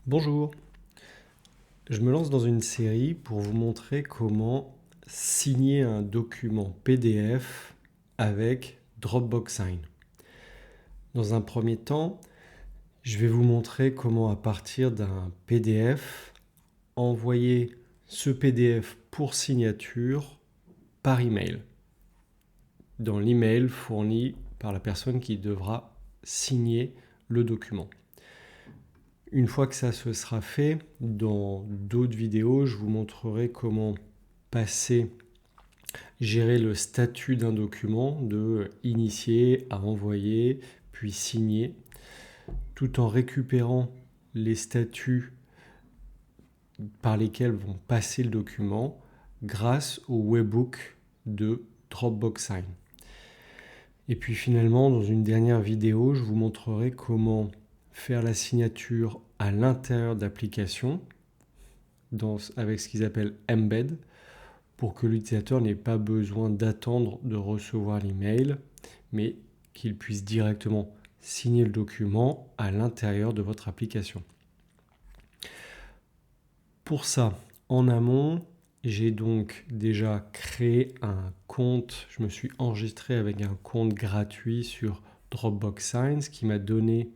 Bonjour, je me lance dans une série pour vous montrer comment signer un document PDF avec Dropbox Sign. Dans un premier temps, je vais vous montrer comment à partir d'un PDF, envoyer ce PDF pour signature par email, dans l'email fourni par la personne qui devra signer le document. Une fois que ça se sera fait, dans d'autres vidéos, je vous montrerai comment gérer le statut d'un document, de initier à envoyer, puis signer, tout en récupérant les statuts par lesquels vont passer le document grâce au webhook de Dropbox Sign. Et puis finalement, dans une dernière vidéo, je vous montrerai comment faire la signature à l'intérieur d'applications avec ce qu'ils appellent Embed pour que l'utilisateur n'ait pas besoin d'attendre de recevoir l'email, mais qu'il puisse directement signer le document à l'intérieur de votre application. Pour ça, en amont, j'ai donc déjà créé un compte, je me suis enregistré avec un compte gratuit sur Dropbox Sign, qui m'a donné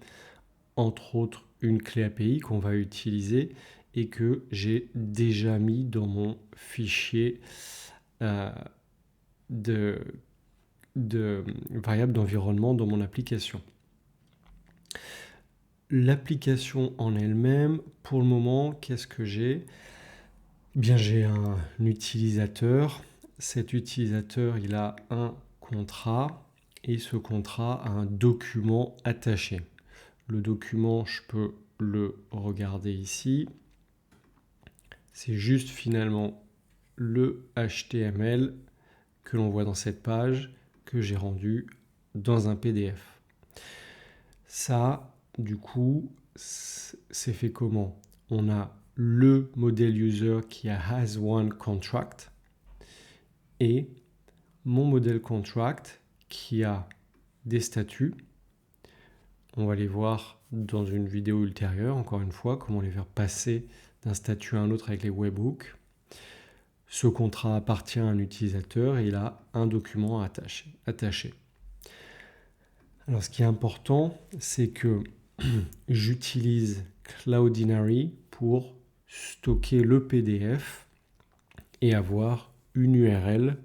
entre autres une clé API qu'on va utiliser et que j'ai déjà mis dans mon fichier de variables d'environnement dans mon application. L'application en elle-même, pour le moment, qu'est-ce que j'ai ? Bien, j'ai un utilisateur. Cet utilisateur, il a un contrat et ce contrat a un document attaché. Le document, je peux le regarder ici. C'est juste finalement le HTML que l'on voit dans cette page que j'ai rendu dans un PDF. Ça, du coup, c'est fait comment ? On a le modèle user qui a has one contract et mon modèle contract qui a des statuts. On va les voir dans une vidéo ultérieure, encore une fois, comment les faire passer d'un statut à un autre avec les webhooks. Ce contrat appartient à un utilisateur et il a un document attaché. Alors, ce qui est important, c'est que j'utilise Cloudinary pour stocker le PDF et avoir une URL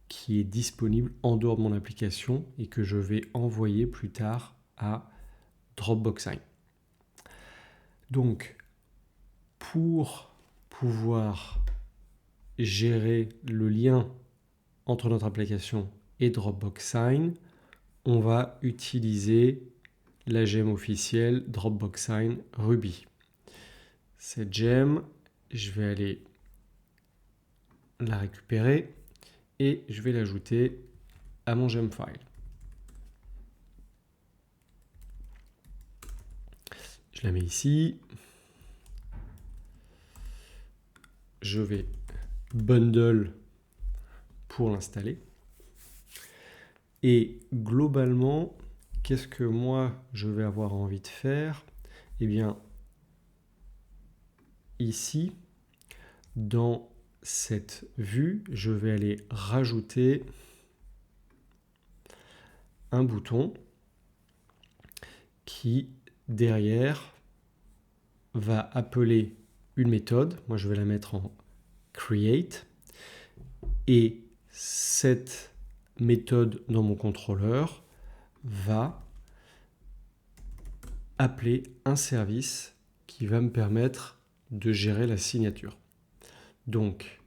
qui est disponible en dehors de mon application et que je vais envoyer plus tard à Dropbox Sign. Donc, pour pouvoir gérer le lien entre notre application et Dropbox Sign, on va utiliser la gemme officielle Dropbox Sign Ruby. Cette gemme, je vais aller la récupérer et je vais l'ajouter à mon gem file. Je la mets ici. Je vais bundle pour l'installer. Et globalement, qu'est-ce que moi je vais avoir envie de faire ? Eh bien, ici, dans cette vue, je vais aller rajouter un bouton qui, derrière, va appeler une méthode. Moi, je vais la mettre en create. Et cette méthode dans mon contrôleur va appeler un service qui va me permettre de gérer la signature. Donc,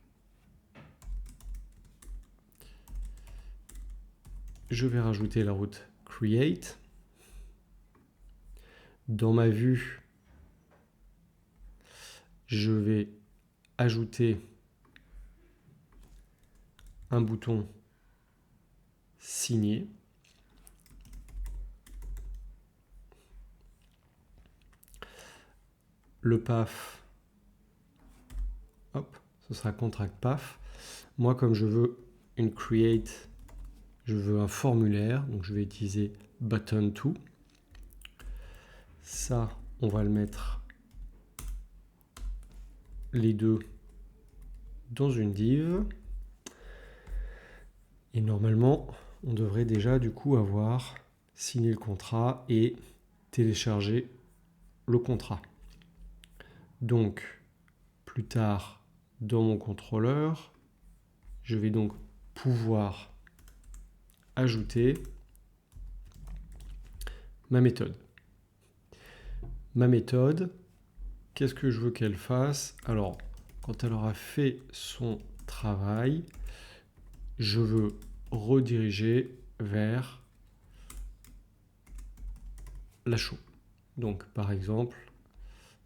je vais rajouter la route create. Dans ma vue, je vais ajouter un bouton signer. Le path, ce sera contract path. Moi, comme je veux une create, je veux un formulaire, donc je vais utiliser button to. Ça, on va le mettre les deux dans une div. Et normalement, on devrait déjà du coup avoir signé le contrat et téléchargé le contrat. Donc, plus tard, dans mon contrôleur, je vais donc pouvoir ajouter ma méthode. Ma méthode, qu'est-ce que je veux qu'elle fasse? Alors, quand elle aura fait son travail, je veux rediriger vers la show. Donc, par exemple,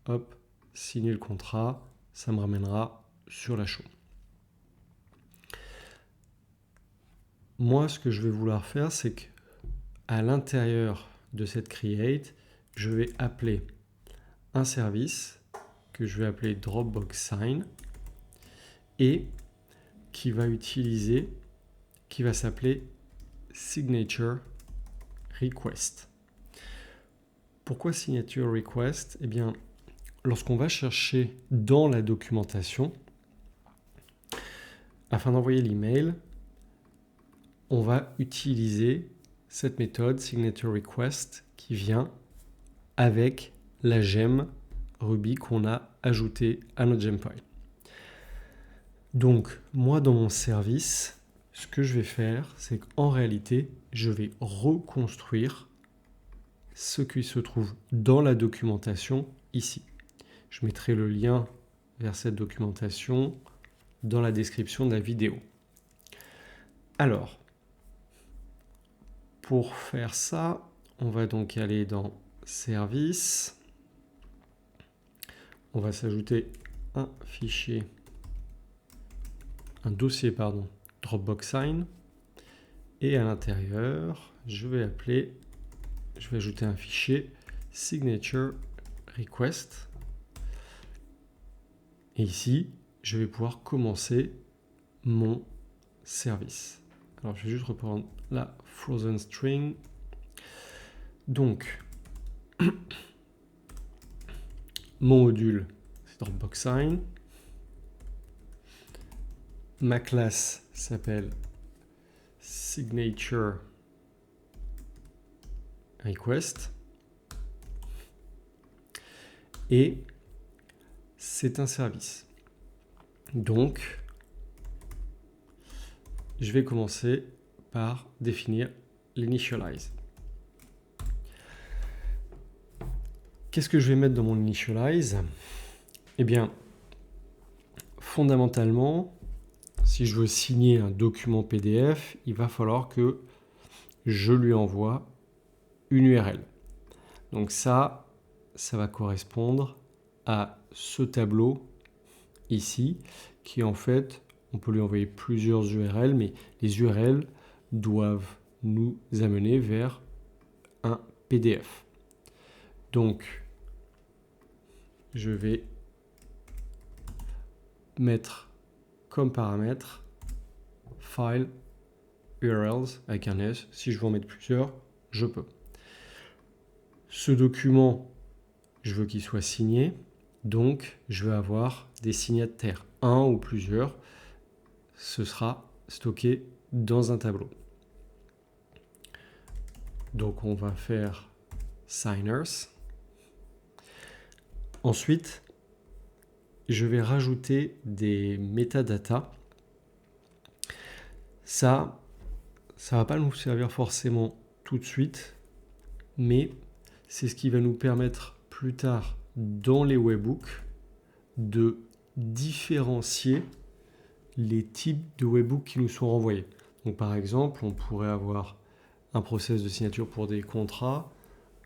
hop, signer le contrat, ça me ramènera sur la show. Moi, ce que je vais vouloir faire, c'est qu'à l'intérieur de cette create, je vais appeler un service que je vais appeler Dropbox Sign et qui va s'appeler Signature Request. Pourquoi Signature Request? Eh bien, lorsqu'on va chercher dans la documentation, afin d'envoyer l'email, on va utiliser cette méthode Signature Request qui vient avec la gemme Ruby qu'on a ajoutée à notre Gemfile. Donc, moi, dans mon service, ce que je vais faire, c'est qu'en réalité, je vais reconstruire ce qui se trouve dans la documentation ici. Je mettrai le lien vers cette documentation dans la description de la vidéo. Alors, pour faire ça, on va donc aller dans Service. On va s'ajouter un dossier Dropbox Sign. Et à l'intérieur, je vais ajouter un fichier Signature Request. Et ici, je vais pouvoir commencer mon service. Alors, je vais juste reprendre la Frozen String. Donc, mon module, c'est Dropbox Sign. Ma classe s'appelle Signature Request. Et c'est un service. Donc, je vais commencer par définir l'initialize. Qu'est-ce que je vais mettre dans mon initialize? Eh bien, fondamentalement, si je veux signer un document PDF, il va falloir que je lui envoie une URL. Donc ça va correspondre à ce tableau ici, qui en fait, on peut lui envoyer plusieurs URL, mais les URL doivent nous amener vers un PDF. Donc, je vais mettre comme paramètre file URLs avec un S. Si je veux en mettre plusieurs, je peux. Ce document, je veux qu'il soit signé. Donc, je vais avoir des signataires, un ou plusieurs. Ce sera stocké dans un tableau. Donc, on va faire signers. Ensuite, je vais rajouter des métadatas. Ça va pas nous servir forcément tout de suite, mais c'est ce qui va nous permettre plus tard dans les webhooks de différencier les types de webhooks qui nous sont renvoyés. Donc par exemple, on pourrait avoir un process de signature pour des contrats,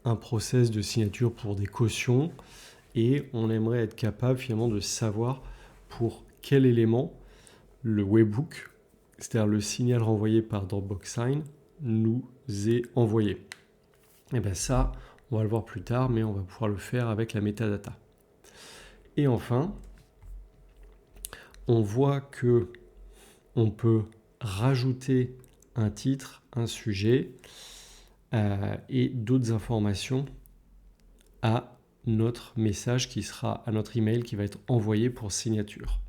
un process de signature pour des cautions, et on aimerait être capable finalement de savoir pour quel élément le webhook, c'est-à-dire le signal renvoyé par Dropbox Sign, nous est envoyé. Et bien ça, on va le voir plus tard, mais on va pouvoir le faire avec la metadata. Et enfin, on voit que on peut rajouter un titre, un sujet et d'autres informations à notre message qui sera à notre email qui va être envoyé pour signature.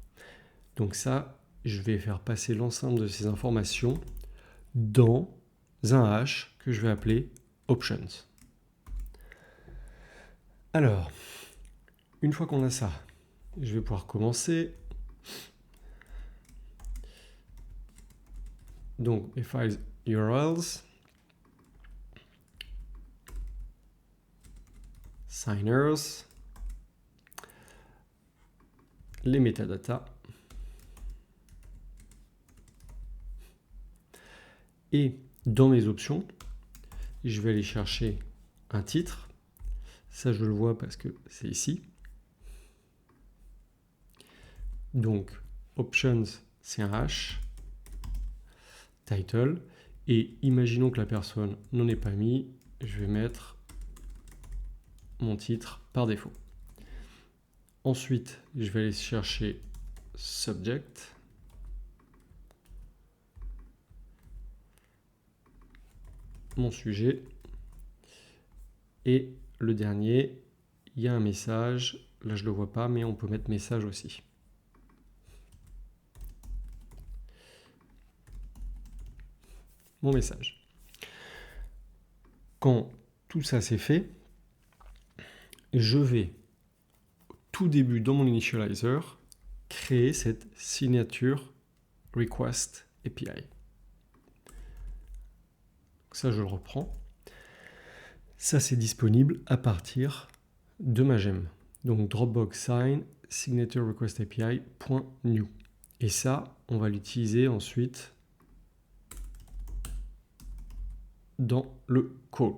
Donc ça, je vais faire passer l'ensemble de ces informations dans un hash que je vais appeler options. Alors, une fois qu'on a ça, je vais pouvoir commencer. Donc, mes files URLs, signers, les métadatas, et dans mes options, je vais aller chercher un titre. Ça, je le vois parce que c'est ici. Donc, options, c'est un hash, title, et imaginons que la personne n'en ait pas mis, je vais mettre mon titre par défaut. Ensuite, je vais aller chercher subject, mon sujet, et le dernier, il y a un message, là je ne le vois pas, mais on peut mettre message aussi. Mon message. Quand tout ça c'est fait, je vais, au tout début dans mon initializer, créer cette signature request API. Donc ça, je le reprends. Ça, c'est disponible à partir de ma gemme. Donc Dropbox sign signature request API.new. Et ça, on va l'utiliser ensuite dans le call.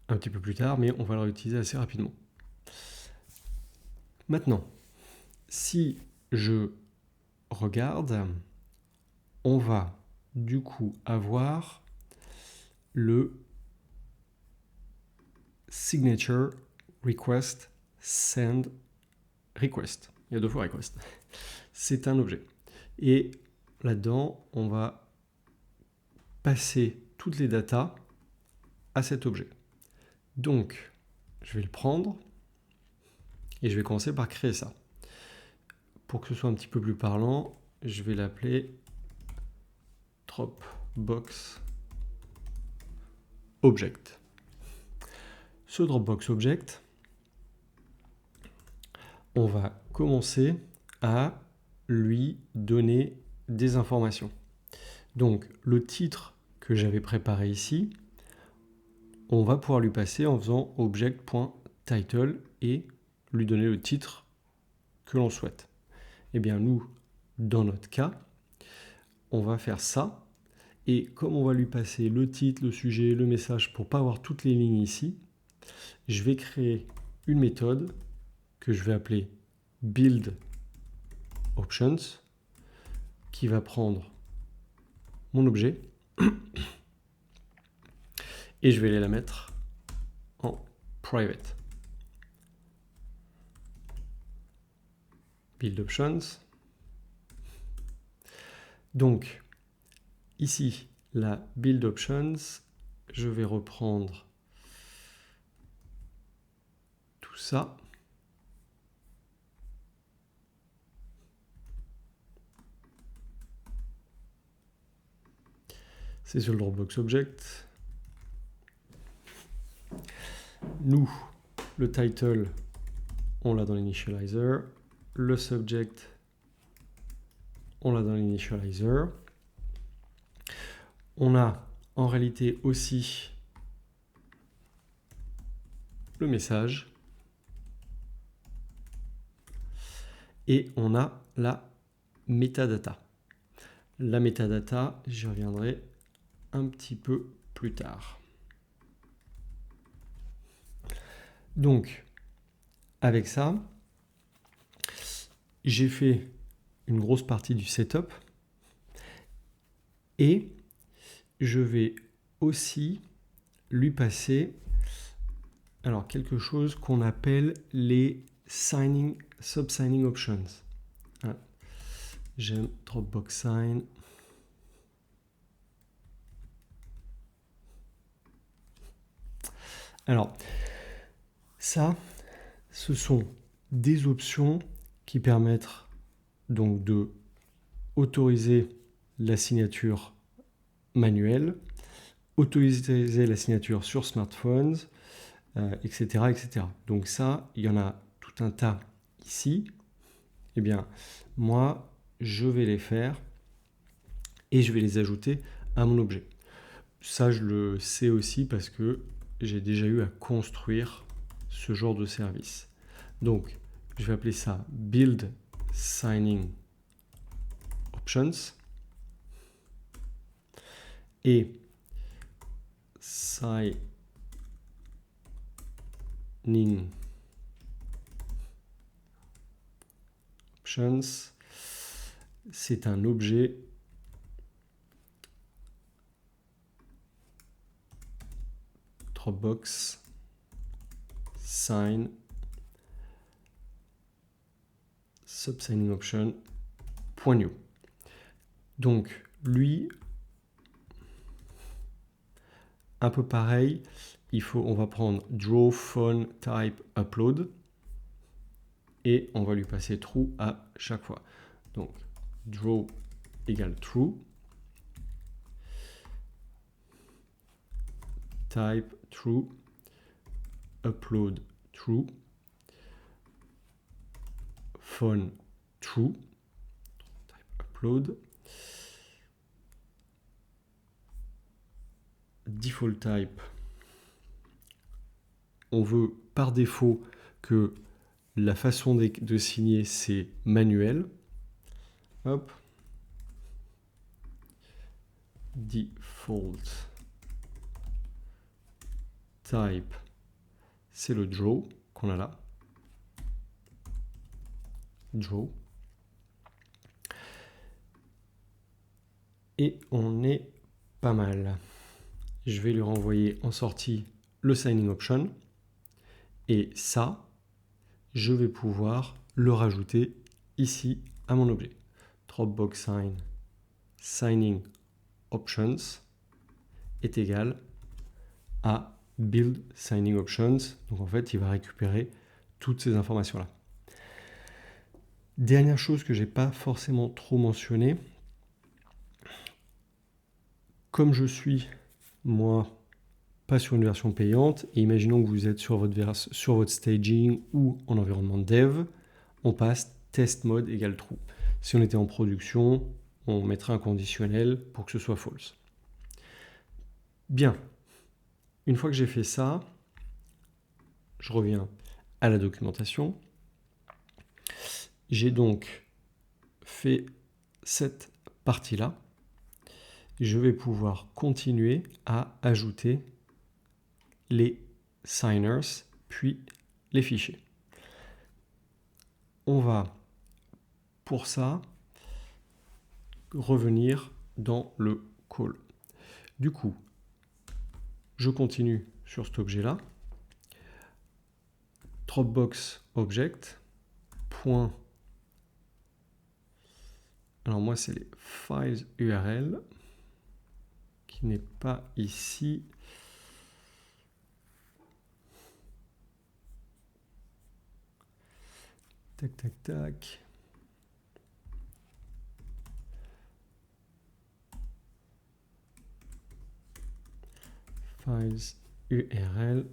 Un petit peu plus tard, mais on va le réutiliser assez rapidement. Maintenant, si je regarde, on va du coup avoir le signature request send request. Il y a deux fois request. C'est un objet. Et là-dedans, on va passer toutes les datas à cet objet. Donc, je vais le prendre et je vais commencer par créer ça. Pour que ce soit un petit peu plus parlant, je vais l'appeler Dropbox Object. Ce Dropbox Object, on va commencer à lui donner des informations. Donc, le titre que j'avais préparé ici, on va pouvoir lui passer en faisant object.title et lui donner le titre que l'on souhaite. Eh bien, nous, dans notre cas, on va faire ça. Et comme on va lui passer le titre, le sujet, le message pour ne pas avoir toutes les lignes ici, je vais créer une méthode que je vais appeler build options qui va prendre mon objet et je vais aller la mettre en private. Build options. Donc, ici, la build options, je vais reprendre tout ça. C'est sur le Dropbox Object. Nous, le title, on l'a dans l'initializer. Le subject, on l'a dans l'initializer. On a en réalité aussi le message. Et on a la metadata. La metadata, j'y reviendrai un petit peu plus tard. Donc, avec ça, j'ai fait une grosse partie du setup et je vais aussi lui passer alors quelque chose qu'on appelle les sub-signing options. Voilà. J'aime Dropbox Sign. Alors, Ça, ce sont des options qui permettent donc de autoriser la signature manuelle, autoriser la signature sur smartphones, etc., etc. Donc ça, il y en a tout un tas ici. Eh bien, moi, je vais les faire et je vais les ajouter à mon objet. Ça, je le sais aussi parce que j'ai déjà eu à construire ce genre de service. Donc, je vais appeler ça Build Signing Options et Signing Options, c'est un objet Dropbox sign subsigning option .new. Donc lui, un peu pareil, on va prendre draw phone type upload et on va lui passer true à chaque fois. Donc draw égale true, type true, upload true, phone true, type upload, default type, on veut par défaut que la façon de signer c'est manuel. Hop. Default type, c'est le draw qu'on a là. Draw. Et on est pas mal. Je vais lui renvoyer en sortie le signing option. Et ça, je vais pouvoir le rajouter ici à mon objet. Dropbox sign signing options est égal à build signing options. Donc en fait, il va récupérer toutes ces informations-là. Dernière chose que je n'ai pas forcément trop mentionné, comme je suis, moi, pas sur une version payante, et imaginons que vous êtes sur votre staging ou en environnement dev, on passe test mode égale true. Si on était en production, on mettrait un conditionnel pour que ce soit false. Bien, une fois que j'ai fait ça, je reviens à la documentation. J'ai donc fait cette partie-là. Je vais pouvoir continuer à ajouter les signers, puis les fichiers. On va, pour ça, revenir dans le call. Du coup, je continue sur cet objet-là. Dropbox object. Point. Alors moi, c'est les files URL qui n'est pas ici. Tac, tac, tac. Files URL.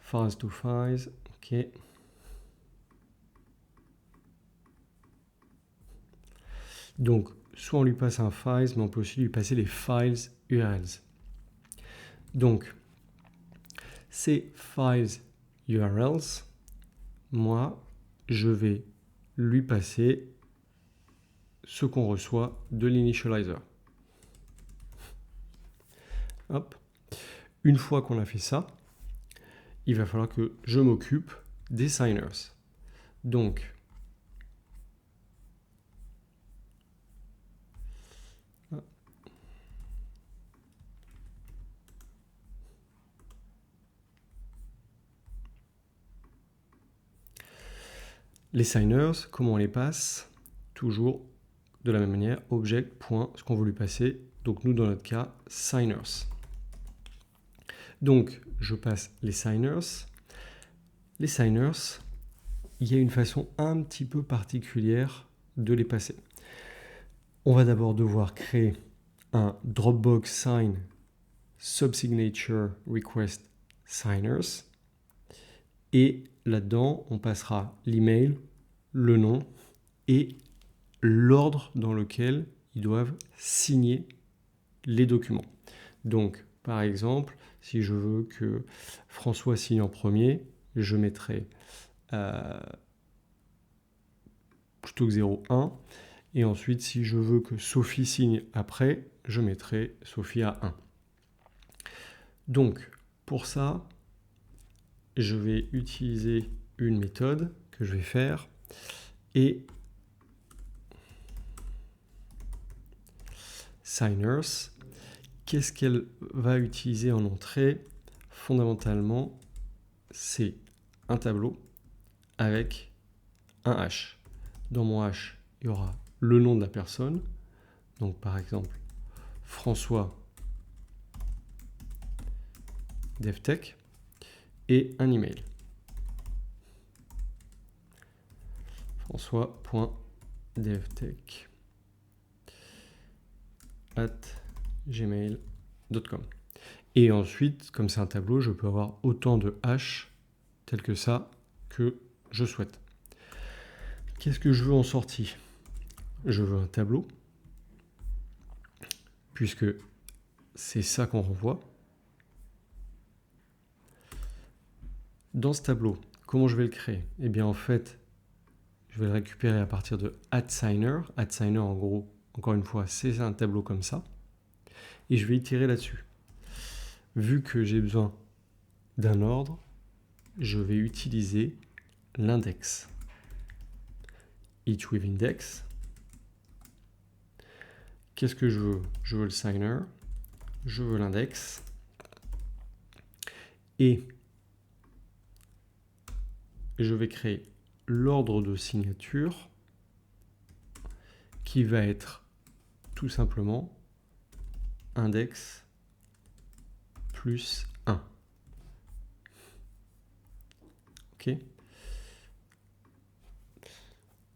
Files to files. OK. Donc, soit on lui passe un files, mais on peut aussi lui passer les files URLs. Donc, ces files URLs, moi, je vais lui passer ce qu'on reçoit de l'initializer. Hop. Une fois qu'on a fait ça, il va falloir que je m'occupe des signers. Donc, les signers, comment on les passe? Toujours de la même manière, object, point, ce qu'on veut lui passer. Donc nous, dans notre cas, signers. Donc, je passe les signers. Les signers, il y a une façon un petit peu particulière de les passer. On va d'abord devoir créer un Dropbox Sign Subsignature Request Signers. Et là-dedans, on passera l'email, le nom et l'ordre dans lequel ils doivent signer les documents. Donc, par exemple, si je veux que François signe en premier, je mettrai plutôt que 0,1. Et ensuite, si je veux que Sophie signe après, je mettrai Sophie à 1. Donc, pour ça, je vais utiliser une méthode que je vais faire et signers, qu'est-ce qu'elle va utiliser en entrée? Fondamentalement, c'est un tableau avec un hash. Dans mon hash, il y aura le nom de la personne. Donc par exemple, François DevTech et un email. François.devtech@gmail.com. Et ensuite, comme c'est un tableau, je peux avoir autant de hash tels que ça que je souhaite. Qu'est-ce que je veux en sortie? Je veux un tableau, puisque c'est ça qu'on renvoie. Dans ce tableau, comment je vais le créer? Eh bien, en fait, je vais le récupérer à partir de @signer. @signer, en gros, encore une fois, c'est un tableau comme ça. Et je vais itérer là-dessus. Vu que j'ai besoin d'un ordre, je vais utiliser l'index. Each with index. Qu'est-ce que je veux? Je veux le signer, je veux l'index. Et je vais créer l'ordre de signature qui va être tout simplement index plus 1. Ok.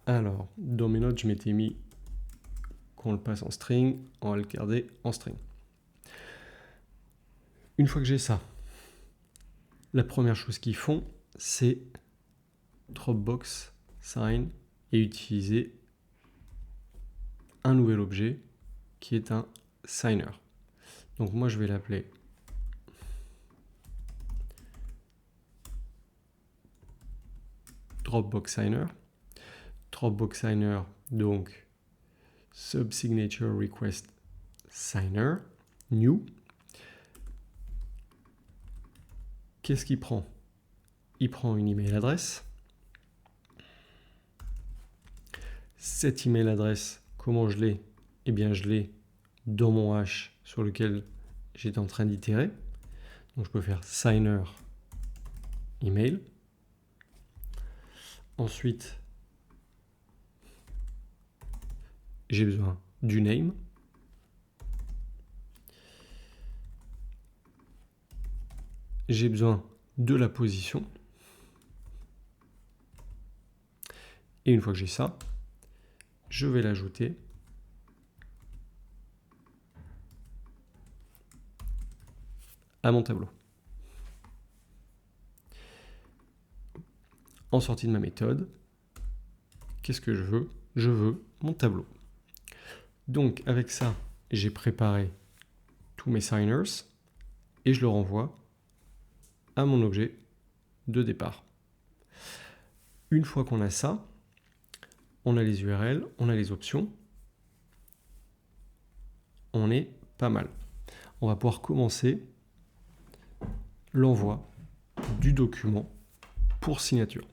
Alors, dans mes notes, je m'étais mis qu'on le passe en string, on va le garder en string. Une fois que j'ai ça, la première chose qu'ils font, c'est Dropbox sign et utiliser un nouvel objet qui est un signer. Donc moi, je vais l'appeler Dropbox signer. Dropbox signer, donc subsignature request signer, new. Qu'est-ce qu'il prend? Il prend une email adresse. Cette email adresse, comment je l'ai? Eh bien, je l'ai dans mon hash sur lequel j'étais en train d'itérer. Donc, je peux faire signer email. Ensuite, j'ai besoin du name. J'ai besoin de la position. Et une fois que j'ai ça, je vais l'ajouter à mon tableau. En sortie de ma méthode, qu'est-ce que je veux? Je veux mon tableau. Donc avec ça, j'ai préparé tous mes signers et je le renvoie à mon objet de départ. Une fois qu'on a ça, on a les URL, on a les options. On est pas mal. On va pouvoir commencer l'envoi du document pour signature.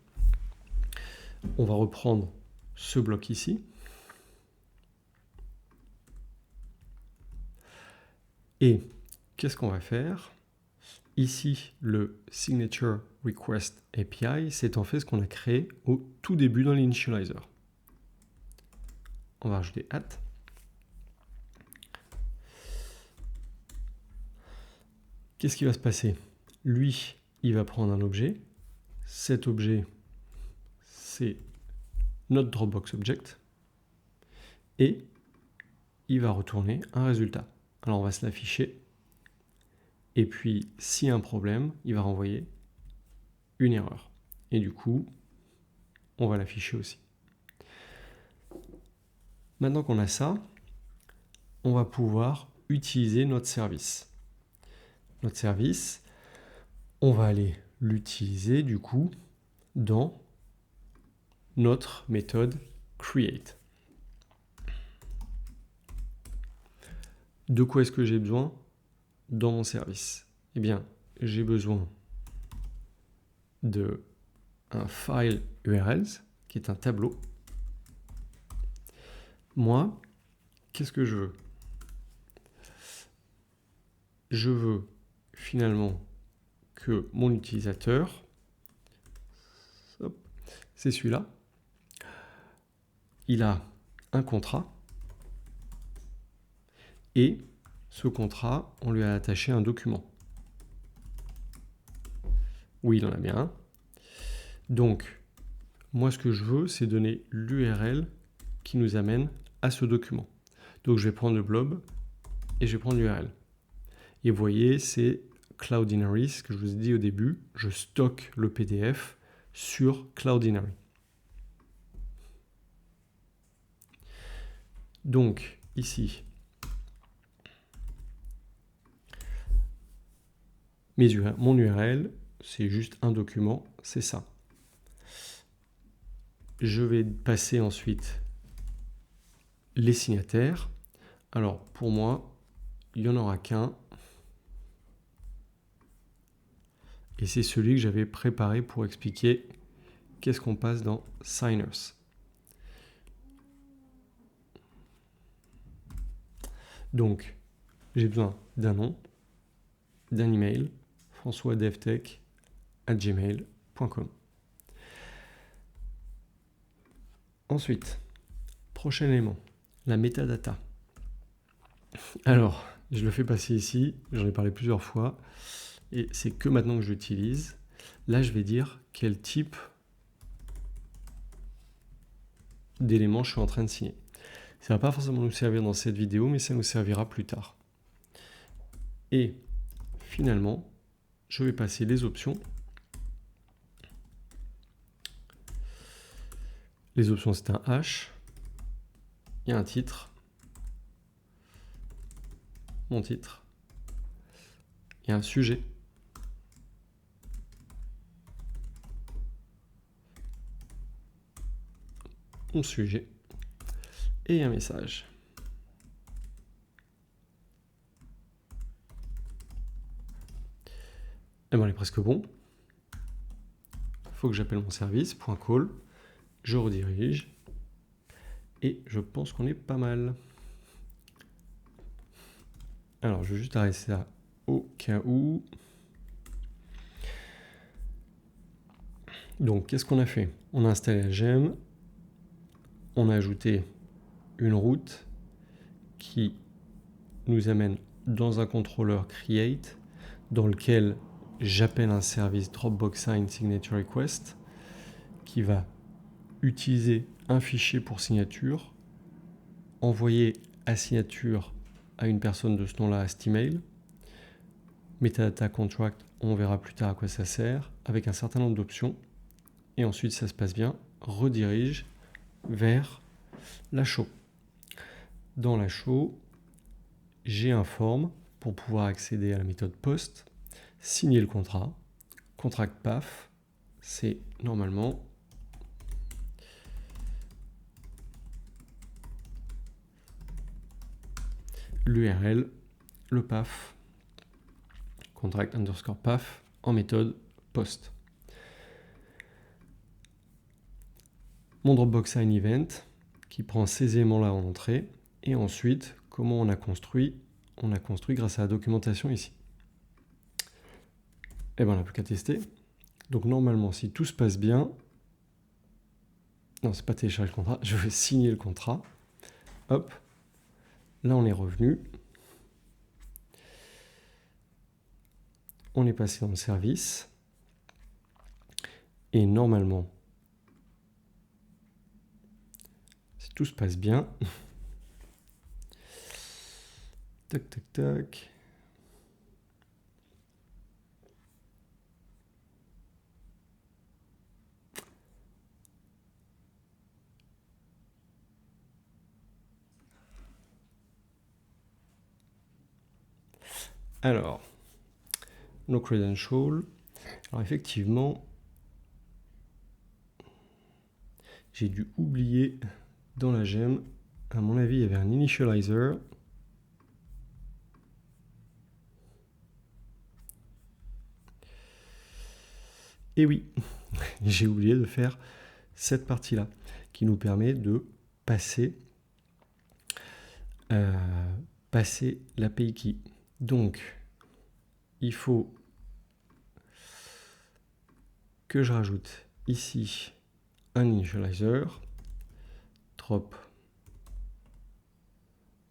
On va reprendre ce bloc ici. Et qu'est-ce qu'on va faire? Ici, le Signature Request API, c'est en fait ce qu'on a créé au tout début dans l'initializer. On va rajouter @. Qu'est-ce qui va se passer? Lui, il va prendre un objet, cet objet, c'est notre Dropbox Object, et il va retourner un résultat. Alors on va se l'afficher, et puis s'il y a un problème, il va renvoyer une erreur. Et du coup, on va l'afficher aussi. Maintenant qu'on a ça, on va pouvoir utiliser notre service. Notre service, on va aller l'utiliser du coup dans notre méthode create. De quoi est-ce que j'ai besoin dans mon service? Eh bien, j'ai besoin de un file URLs qui est un tableau. Moi, qu'est-ce que je veux? Je veux finalement que mon utilisateur, c'est celui-là, il a un contrat et ce contrat, on lui a attaché un document. Oui, il en a bien un. Donc, moi, ce que je veux, c'est donner l'URL qui nous amène à ce document. Donc, je vais prendre le blob et je vais prendre l'URL. Et vous voyez, c'est Cloudinary, ce que je vous ai dit au début. Je stocke le PDF sur Cloudinary. Donc, ici, mon URL, c'est juste un document, c'est ça. Je vais passer ensuite les signataires. Alors, pour moi, il n'y en aura qu'un. Et c'est celui que j'avais préparé pour expliquer qu'est-ce qu'on passe dans Signers. Donc, j'ai besoin d'un nom, d'un email, françoisdevtech@gmail.com. Ensuite, prochain élément, la metadata. Alors, je le fais passer ici, j'en ai parlé plusieurs fois, et c'est que maintenant que je l'utilise. Là, je vais dire quel type d'éléments je suis en train de signer. Ça ne va pas forcément nous servir dans cette vidéo, mais ça nous servira plus tard. Et finalement, je vais passer les options. Les options, c'est un H. Il y a un titre. Mon titre. Il y a un sujet. Mon sujet. Et un message. Et bien, on est presque bon. Il faut que j'appelle mon service, .call. Je redirige. Et je pense qu'on est pas mal. Alors, je vais juste arrêter ça au cas où. Donc, qu'est-ce qu'on a fait? On a installé la gemme. On a ajouté une route qui nous amène dans un contrôleur create dans lequel j'appelle un service Dropbox Sign Signature Request qui va utiliser un fichier pour signature, envoyer à signature à une personne de ce nom-là à cet email. Metadata contract, on verra plus tard à quoi ça sert, avec un certain nombre d'options. Et ensuite, ça se passe bien, redirige vers la show. Dans la show, j'ai un form pour pouvoir accéder à la méthode post, signer le contrat, contract path, c'est normalement l'URL, le path, contract underscore path en méthode post. Mon Dropbox Sign Event qui prend ces éléments-là en entrée et ensuite comment on a construit grâce à la documentation ici. Et bien on n'a plus qu'à tester. Donc normalement si tout se passe bien, non c'est pas télécharger le contrat, je vais signer le contrat. Hop, là on est revenu. On est passé dans le service. Et normalement, si tout se passe bien, tac, tac, tac. Alors, no credential. Alors effectivement, j'ai dû oublier dans la gemme, à mon avis, il y avait un initializer. Et oui, j'ai oublié de faire cette partie-là, qui nous permet de passer l'API key. Donc, il faut que je rajoute ici un initializer, drop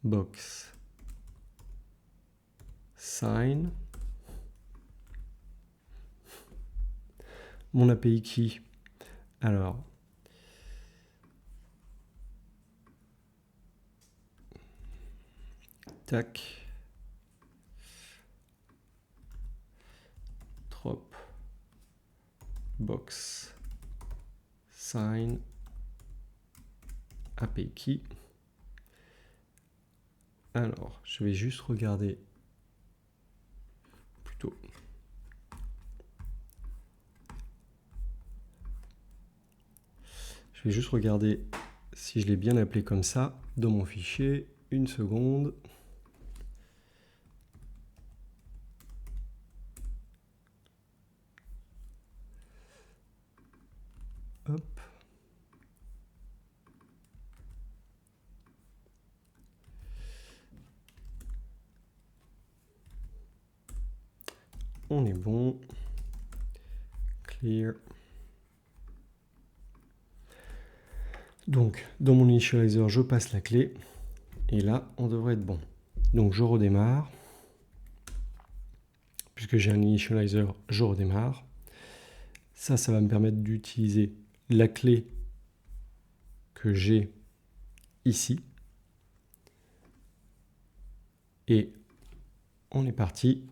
box sign, mon API key. Alors, tac, drop box sign API key. Alors, je vais juste regarder plutôt. Je vais juste regarder si je l'ai bien appelé comme ça dans mon fichier. Une seconde. Hop. On est bon. Clear. Donc, dans mon initializer, je passe la clé. Et là, on devrait être bon. Donc, je redémarre. Puisque j'ai un initializer, je redémarre. Ça va me permettre d'utiliser la clé que j'ai ici. Et on est parti.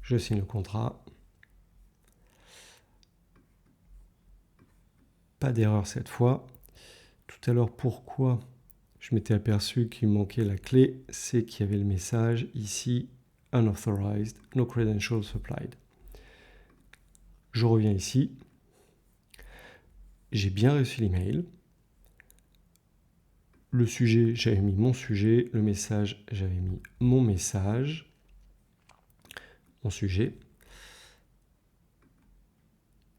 Je signe le contrat. Pas d'erreur cette fois. Tout à l'heure, pourquoi je m'étais aperçu qu'il manquait la clé, c'est qu'il y avait le message ici, unauthorized, no credentials supplied. Je reviens ici. J'ai bien reçu l'email. Le sujet, j'avais mis mon sujet. Le message, j'avais mis mon message. Mon sujet.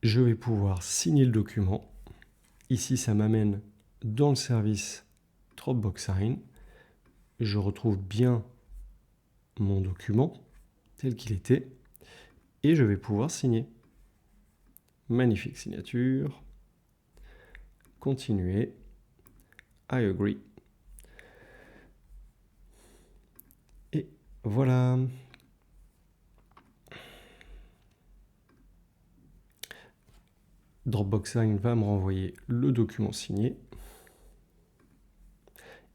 Je vais pouvoir signer le document. Ici, ça m'amène dans le service Dropbox Sign. Je retrouve bien mon document tel qu'il était et je vais pouvoir signer. Magnifique signature. Continuer. I agree. Et voilà. Dropbox Sign va me renvoyer le document signé.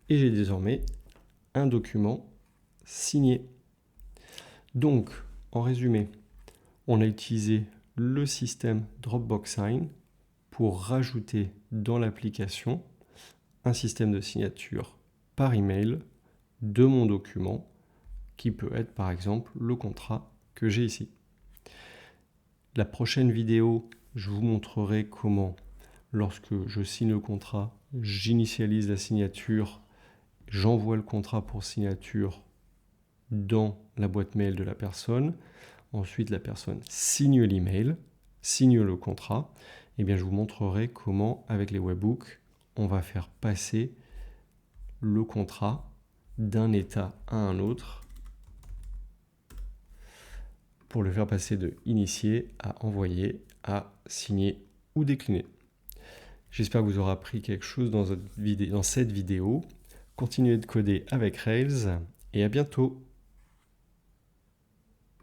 Et j'ai désormais un document signé. Donc, en résumé, on a utilisé le système Dropbox Sign pour rajouter dans l'application un système de signature par email de mon document qui peut être par exemple le contrat que j'ai ici. La prochaine vidéo, je vous montrerai comment, lorsque je signe le contrat, j'initialise la signature, j'envoie le contrat pour signature dans la boîte mail de la personne. Ensuite, la personne signe l'email, signe le contrat. Et bien, je vous montrerai comment, avec les webhooks, on va faire passer le contrat d'un état à un autre pour le faire passer de initier à envoyer à signer ou décliner. J'espère que vous aurez appris quelque chose dans cette vidéo. Continuez de coder avec Rails et à bientôt.